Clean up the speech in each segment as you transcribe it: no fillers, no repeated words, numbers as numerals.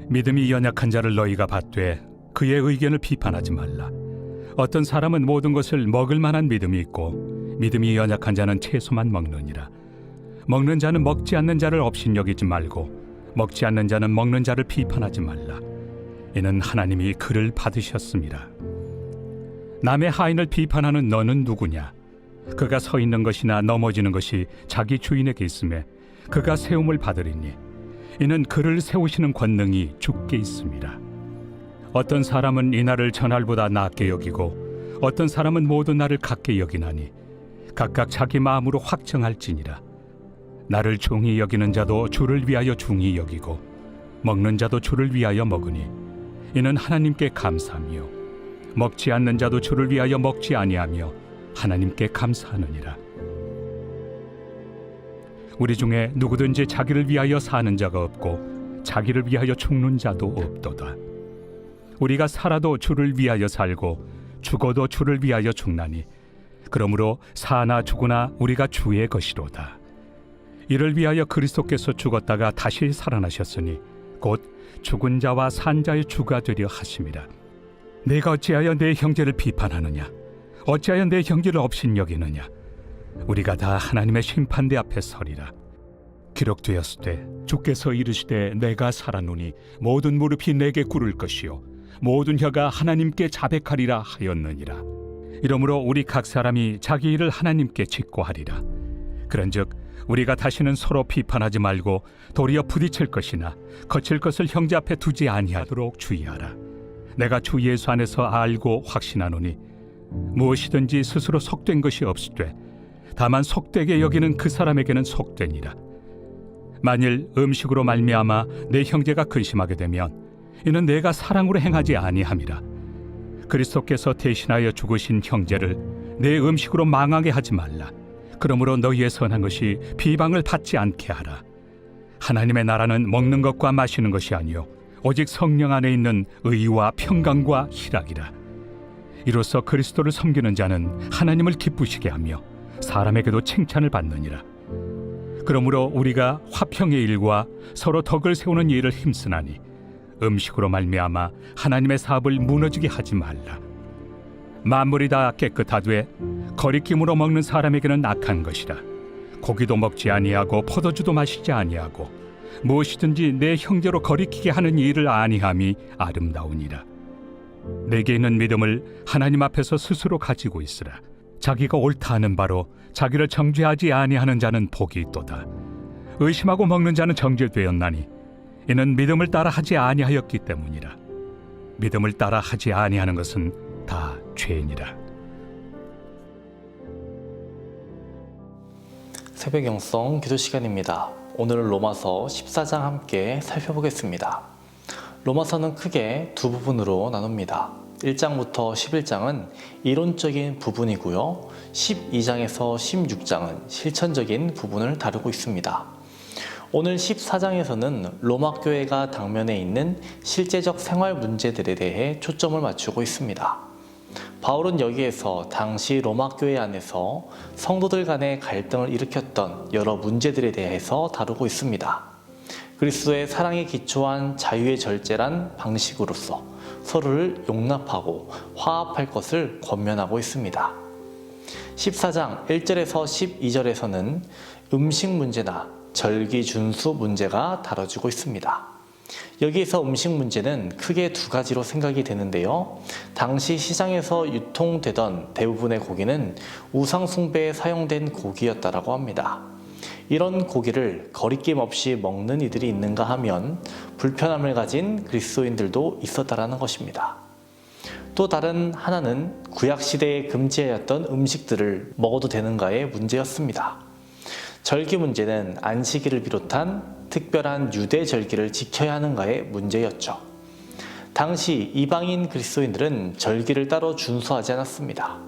믿음이 연약한 자를 너희가 받되 그의 의견을 비판하지 말라. 어떤 사람은 모든 것을 먹을 만한 믿음이 있고 믿음이 연약한 자는 채소만 먹느니라. 먹는 자는 먹지 않는 자를 업신여기지 말고 먹지 않는 자는 먹는 자를 비판하지 말라. 이는 하나님이 그를 받으셨습니다. 남의 하인을 비판하는 너는 누구냐? 그가 서 있는 것이나 넘어지는 것이 자기 주인에게 있음에 그가 세움을 받으리니 이는 그를 세우시는 권능이 주께 있습니다. 어떤 사람은 이 날을 전날보다 낮게 여기고 어떤 사람은 모든 날을 같게 여기나니 각각 자기 마음으로 확정할지니라. 나를 중히 여기는 자도 주를 위하여 중히 여기고 먹는 자도 주를 위하여 먹으니 이는 하나님께 감사하며 먹지 않는 자도 주를 위하여 먹지 아니하며 하나님께 감사하느니라. 우리 중에 누구든지 자기를 위하여 사는 자가 없고 자기를 위하여 죽는 자도 없도다. 우리가 살아도 주를 위하여 살고 죽어도 주를 위하여 죽나니 그러므로 사나 죽으나 우리가 주의 것이로다. 이를 위하여 그리스도께서 죽었다가 다시 살아나셨으니 곧 죽은 자와 산 자의 주가 되려 하심이라. 내가 어찌하여 내 형제를 비판하느냐? 어찌하여 내 형제를 업신여기느냐? 우리가 다 하나님의 심판대 앞에 서리라. 기록되었으되 주께서 이르시되 내가 살아노니 모든 무릎이 내게 꿇을 것이요 모든 혀가 하나님께 자백하리라 하였느니라. 이러므로 우리 각 사람이 자기 일을 하나님께 직고하리라. 그런즉 우리가 다시는 서로 비판하지 말고 도리어 부딪힐 것이나 거칠 것을 형제 앞에 두지 아니하도록 주의하라. 내가 주 예수 안에서 알고 확신하노니 무엇이든지 스스로 속된 것이 없으되 다만 속되게 여기는 그 사람에게는 속되니라. 만일 음식으로 말미암아 내 형제가 근심하게 되면 이는 내가 사랑으로 행하지 아니함이라. 그리스도께서 대신하여 죽으신 형제를 내 음식으로 망하게 하지 말라. 그러므로 너희의 선한 것이 비방을 받지 않게 하라. 하나님의 나라는 먹는 것과 마시는 것이 아니요 오직 성령 안에 있는 의와 평강과 희락이라. 이로써 그리스도를 섬기는 자는 하나님을 기쁘시게 하며 사람에게도 칭찬을 받느니라. 그러므로 우리가 화평의 일과 서로 덕을 세우는 일을 힘쓰나니 음식으로 말미암아 하나님의 사업을 무너지게 하지 말라. 만물이 다 깨끗하되 거리낌으로 먹는 사람에게는 악한 것이라. 고기도 먹지 아니하고 포도주도 마시지 아니하고 무엇이든지 내 형제로 거리키게 하는 일을 아니함이 아름다우니라. 내게 있는 믿음을 하나님 앞에서 스스로 가지고 있으라. 자기가 옳다 하는 바로 자기를 정죄하지 아니하는 자는 복이 있도다. 의심하고 먹는 자는 정죄되었나니 이는 믿음을 따라 하지 아니하였기 때문이라. 믿음을 따라 하지 아니하는 것은 다 죄니라. 새벽 영성 기도 시간입니다. 오늘은 로마서 14장 함께 살펴보겠습니다. 로마서는 크게 두 부분으로 나눕니다. 1장부터 11장은 이론적인 부분이고요. 12장에서 16장은 실천적인 부분을 다루고 있습니다. 오늘 14장에서는 로마 교회가 당면에 있는 실제적 생활 문제들에 대해 초점을 맞추고 있습니다. 바울은 여기에서 당시 로마 교회 안에서 성도들 간의 갈등을 일으켰던 여러 문제들에 대해서 다루고 있습니다. 그리스도의 사랑에 기초한 자유의 절제란 방식으로서 서로를 용납하고 화합할 것을 권면하고 있습니다. 14장 1절에서 12절에서는 음식 문제나 절기 준수 문제가 다뤄지고 있습니다. 여기에서 음식 문제는 크게 두 가지로 생각이 되는데요. 당시 시장에서 유통되던 대부분의 고기는 우상 숭배에 사용된 고기였다고 합니다. 이런 고기를 거리낌 없이 먹는 이들이 있는가 하면 불편함을 가진 그리스도인들도 있었다라는 것입니다. 또 다른 하나는 구약시대에 금지하였던 음식들을 먹어도 되는가의 문제였습니다. 절기 문제는 안식일을 비롯한 특별한 유대 절기를 지켜야 하는가의 문제였죠. 당시 이방인 그리스도인들은 절기를 따로 준수하지 않았습니다.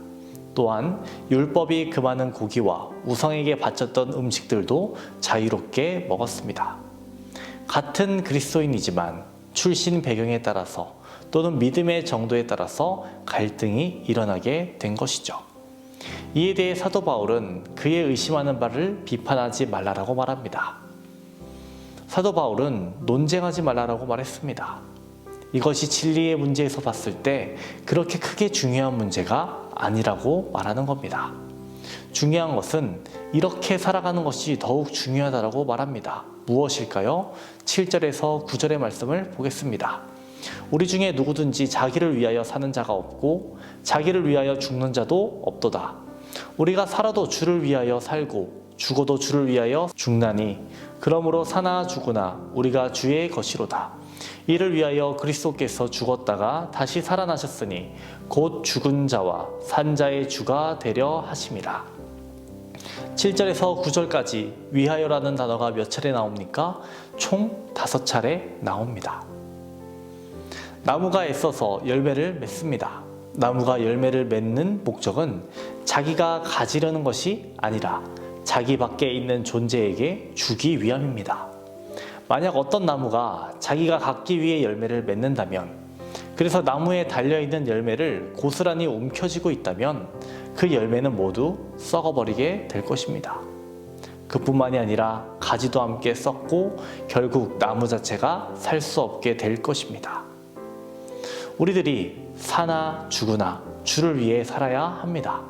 또한 율법이 금하는 고기와 우상에게 바쳤던 음식들도 자유롭게 먹었습니다. 같은 그리스도인이지만 출신 배경에 따라서 또는 믿음의 정도에 따라서 갈등이 일어나게 된 것이죠. 이에 대해 사도 바울은 그의 의심하는 바를 비판하지 말라라고 말합니다. 사도 바울은 논쟁하지 말라라고 말했습니다. 이것이 진리의 문제에서 봤을 때 그렇게 크게 중요한 문제가 아니라고 말하는 겁니다. 중요한 것은 이렇게 살아가는 것이 더욱 중요하다고 말합니다. 무엇일까요? 7절에서 9절의 말씀을 보겠습니다. 우리 중에 누구든지 자기를 위하여 사는 자가 없고 자기를 위하여 죽는 자도 없도다. 우리가 살아도 주를 위하여 살고 죽어도 주를 위하여 죽나니 그러므로 사나 죽으나 우리가 주의 것이로다. 이를 위하여 그리스도께서 죽었다가 다시 살아나셨으니 곧 죽은 자와 산 자의 주가 되려 하심이라. 7절에서 9절까지 위하여라는 단어가 몇 차례 나옵니까? 총 5차례 나옵니다. 나무가 애써서 열매를 맺습니다. 나무가 열매를 맺는 목적은 자기가 가지려는 것이 아니라 자기 밖에 있는 존재에게 주기 위함입니다. 만약 어떤 나무가 자기가 갖기 위해 열매를 맺는다면, 그래서 나무에 달려있는 열매를 고스란히 움켜쥐고 있다면 그 열매는 모두 썩어버리게 될 것입니다. 그뿐만이 아니라 가지도 함께 썩고 결국 나무 자체가 살 수 없게 될 것입니다. 우리들이 사나 죽으나 주를 위해 살아야 합니다.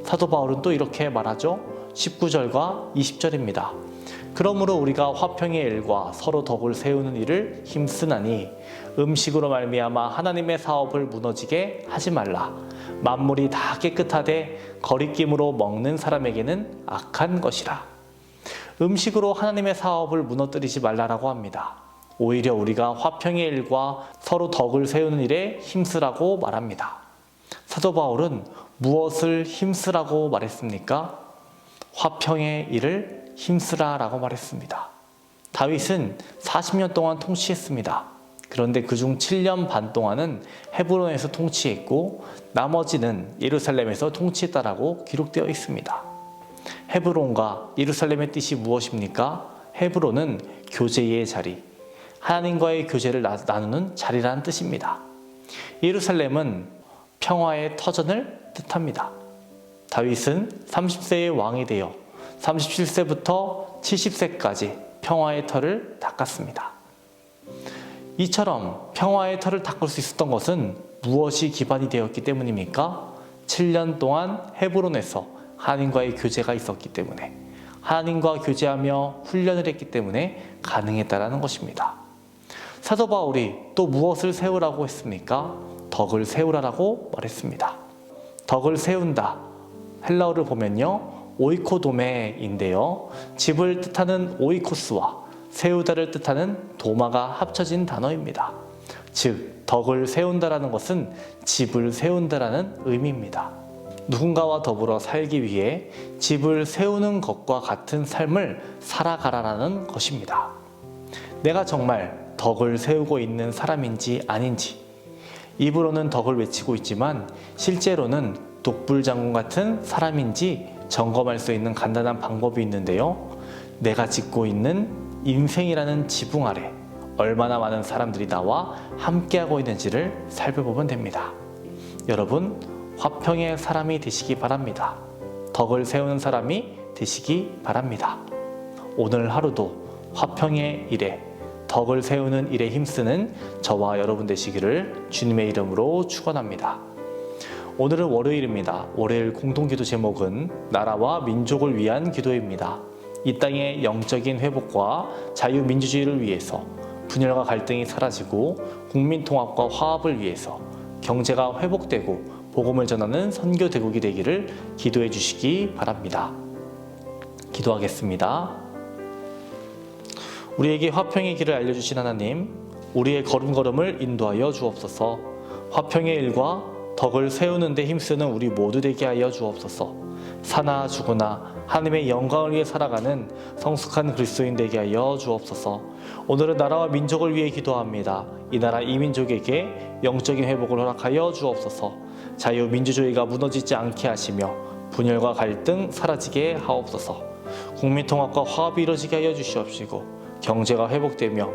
사도 바울은 또 이렇게 말하죠. 19절과 20절입니다. 그러므로 우리가 화평의 일과 서로 덕을 세우는 일을 힘쓰나니 음식으로 말미암아 하나님의 사업을 무너지게 하지 말라. 만물이 다 깨끗하되 거리낌으로 먹는 사람에게는 악한 것이라. 음식으로 하나님의 사업을 무너뜨리지 말라라고 합니다. 오히려 우리가 화평의 일과 서로 덕을 세우는 일에 힘쓰라고 말합니다. 사도 바울은 무엇을 힘쓰라고 말했습니까? 화평의 일을 힘쓰라라고 말했습니다. 다윗은 40년 동안 통치했습니다. 그런데 그중 7년 반 동안은 헤브론에서 통치했고 나머지는 예루살렘에서 통치했다라고 기록되어 있습니다. 헤브론과 예루살렘의 뜻이 무엇입니까? 헤브론은 교제의 자리, 하나님과의 교제를 나누는 자리라는 뜻입니다. 예루살렘은 평화의 터전을 뜻합니다. 다윗은 30세의 왕이 되어 37세부터 70세까지 평화의 터를 닦았습니다. 이처럼 평화의 터를 닦을 수 있었던 것은 무엇이 기반이 되었기 때문입니까? 7년 동안 헤브론에서 하나님과의 교제가 있었기 때문에, 하나님과 교제하며 훈련을 했기 때문에 가능했다는 것입니다. 사도 바울이 또 무엇을 세우라고 했습니까? 덕을 세우라라고 말했습니다. 덕을 세운다. 헬라어를 보면요, 오이코도메인데요. 집을 뜻하는 오이코스와 세우다를 뜻하는 도마가 합쳐진 단어입니다. 즉, 덕을 세운다라는 것은 집을 세운다라는 의미입니다. 누군가와 더불어 살기 위해 집을 세우는 것과 같은 삶을 살아가라라는 것입니다. 내가 정말 덕을 세우고 있는 사람인지 아닌지, 입으로는 덕을 외치고 있지만 실제로는 독불장군 같은 사람인지 점검할 수 있는 간단한 방법이 있는데요. 내가 짓고 있는 인생이라는 지붕 아래 얼마나 많은 사람들이 나와 함께하고 있는지를 살펴보면 됩니다. 여러분, 화평의 사람이 되시기 바랍니다. 덕을 세우는 사람이 되시기 바랍니다. 오늘 하루도 화평의 일에, 덕을 세우는 일에 힘쓰는 저와 여러분 되시기를 주님의 이름으로 축원합니다. 오늘은 월요일입니다. 월요일 공동기도 제목은 나라와 민족을 위한 기도입니다. 이 땅의 영적인 회복과 자유민주주의를 위해서, 분열과 갈등이 사라지고 국민통합과 화합을 위해서 경제가 회복되고 복음을 전하는 선교대국이 되기를 기도해 주시기 바랍니다. 기도하겠습니다. 우리에게 화평의 길을 알려주신 하나님, 우리의 걸음걸음을 인도하여 주옵소서. 화평의 일과 덕을 세우는 데 힘쓰는 우리 모두 되게 하여 주옵소서. 사나 죽으나 하나님의 영광을 위해 살아가는 성숙한 그리스도인 되게 하여 주옵소서. 오늘은 나라와 민족을 위해 기도합니다. 이 나라 이 민족에게 영적인 회복을 허락하여 주옵소서. 자유민주주의가 무너지지 않게 하시며 분열과 갈등 사라지게 하옵소서. 국민통합과 화합이 이루어지게 하여 주시옵시고 경제가 회복되며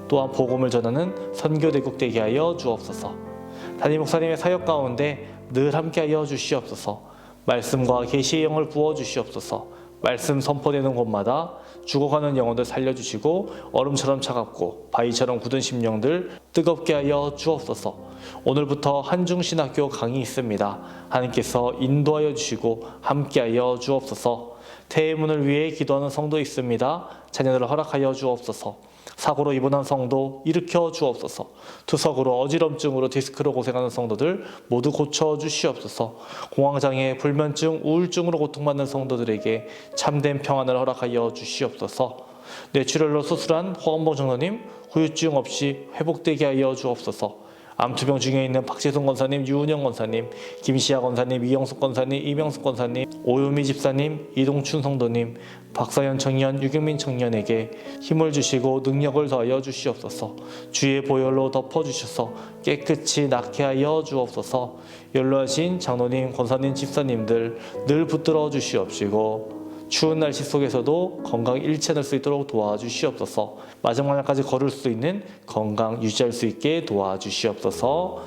또한 복음을 전하는 선교대국 되게 하여 주옵소서. 담임 목사님의 사역 가운데 늘 함께하여 주시옵소서. 말씀과 계시의 영을 부어 주시옵소서. 말씀 선포되는 곳마다 죽어가는 영혼들 살려주시고 얼음처럼 차갑고 바위처럼 굳은 심령들 뜨겁게 하여 주옵소서. 오늘부터 한중신학교 강의 있습니다. 하나님께서 인도하여 주시고 함께하여 주옵소서. 태문을 위해 기도하는 성도 있습니다. 자녀들을 허락하여 주옵소서. 사고로 입원한 성도 일으켜 주옵소서. 투석으로 어지럼증으로 디스크로 고생하는 성도들 모두 고쳐 주시옵소서. 공황장애, 불면증, 우울증으로 고통받는 성도들에게 참된 평안을 허락하여 주시옵소서. 뇌출혈로 수술한 허원봉 장로님 후유증 없이 회복되게 하여 주옵소서. 암투병 중에 있는 박재성 권사님, 유은영 권사님, 김시아 권사님, 이영숙 권사님, 이명숙 권사님, 오유미 집사님, 이동춘 성도님, 박사현 청년, 유경민 청년에게 힘을 주시고 능력을 더하여 주시옵소서. 주의 보혈로 덮어주셔서 깨끗이 낫게 하여 주옵소서. 연로하신 장로님, 권사님, 집사님들 늘 붙들어 주시옵시고 추운 날씨 속에서도 건강 잃지 않을 수 있도록 도와주시옵소서. 마지막 날까지 걸을 수 있는 건강 유지할 수 있게 도와주시옵소서.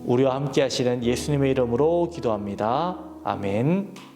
우리와 함께 하시는 예수님의 이름으로 기도합니다. 아멘.